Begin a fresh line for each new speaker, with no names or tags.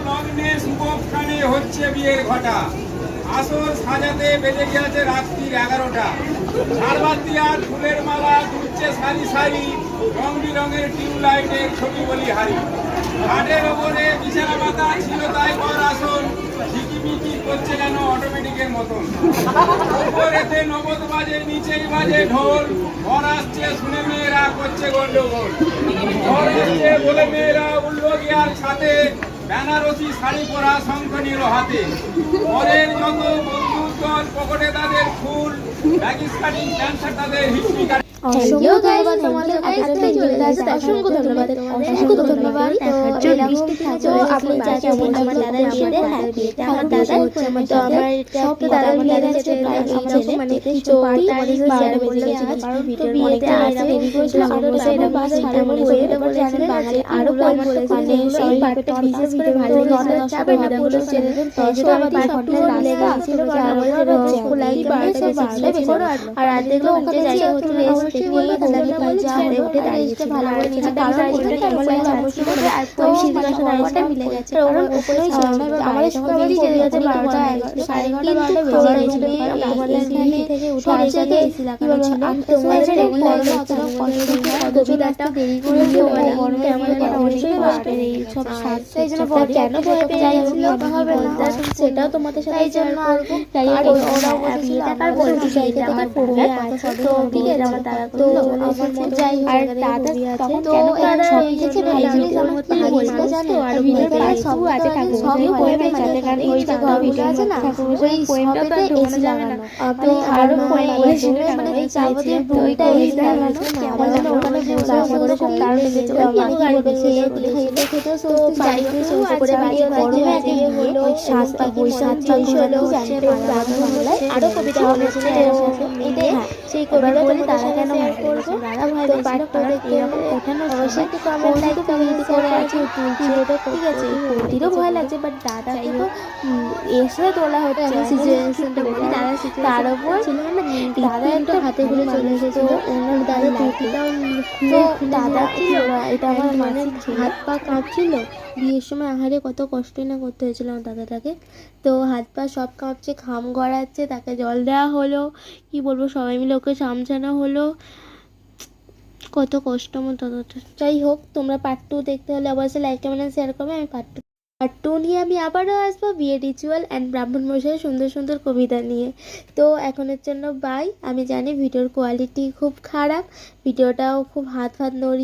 লগ্নে শুভক্ষণে হচ্ছে বিয়ের ঘটা, আসর সাজাতে বেজে গেছে রাত্রির 11টা। ঝাড়বাতি আর ফুলের মালা ঘুরছে সারি সারি, রং বেরঙের টিউবলাইটের ছবি বলি হারি। ঘাটের ওপরে বিছানা পাতা ছিল তাই বর আসন, ঝিকিমিকি করছে যেন অটোমেটিকের মতন। উপরেতে নবদ বাজে, নিচেই বাজে ঢোল, বর আসছে শুনে মেয়েরা করছে গন্ডগোল। বর আসছে বলে মেয়েরা উঠল গিয়ার ছাতে, বেনারসি শাড়ি পরা শঙ্খ নিল হাতে। বরের যত বন্ধুর দল, পকেটে তাদের ফুল, ব্যাগিস কাটিং প্যান্ট শার্ট তাদের হিস্ট্রি।
অসংখ্য ধন্যবাদ তোমাদের আজকে চলে আসে অসংখ্য ধন্যবাদ তো বৃষ্টি তো আপনি যা যেমন আমার দাদার বিয়েতে আমার দাদা তো আমার সব দাদা বিয়ে আছে মানে কিছু বারোটা বেজে গেছিল কারণ বিয়েতে আসতে দেরি করেছিল আরো সেটা বাস ছাড়া বলে দেবো জানেন বাঙালি আরো মানে এই পার্টটা বিশেষ করে ভালো নটা যাবে না পুরো ছেলেদের তখন আবার 5 ঘন্টা রাস্তা ছিল আমাদের লাইট বাড়তে বেজে আর আর দেখলো ওখানে যাই হচ্ছে সেটাও তোমাদের সাথে আরো কবিতা সেই কবিতা বলি তারা কেন দাদা ভাই পাঠটা দেখে ওঠানো অবশ্যই একটু কমেন্ট লাইক করে আছে ঠিক আছে কুর্তিরও ভয় লাগছে বাট দাদা তো এসে তোলা হচ্ছে সিচুয়েশনটা বলি দাদা তার উপর দাদা একটু হাতে ঘুরে চলে এসেছে ওনার দাদা কুর্তিটাও তো দাদা ছিল এটা আমার মানে হাত পা কাঁপছিল বিয়ের সময় আহারে কত কষ্টই না করতে হয়েছিল আমার দাদাটাকে তো হাত পা সব কাঁপছে ঘাম গড়াচ্ছে তাকে জল দেওয়া হলো কি বলবো সবাই মিলে ওকে সামঝানো হলো কত কষ্ট আমার দাদাটা যাই হোক তোমরা পার্ট 2 দেখতে হলে অবশ্যই লাইক কমেন্ট শেয়ার করবে আমি পার্ট 2 নিয়ে আমি আবারও আসবো বিয়ে রিচুয়াল অ্যান্ড ব্রাহ্মণ মশাই সুন্দর সুন্দর কবিতা নিয়ে তো এখনের জন্য বাই আমি জানি ভিডিওর কোয়ালিটি খুব খারাপ ভিডিওটাও খুব হাত নড়িয়ে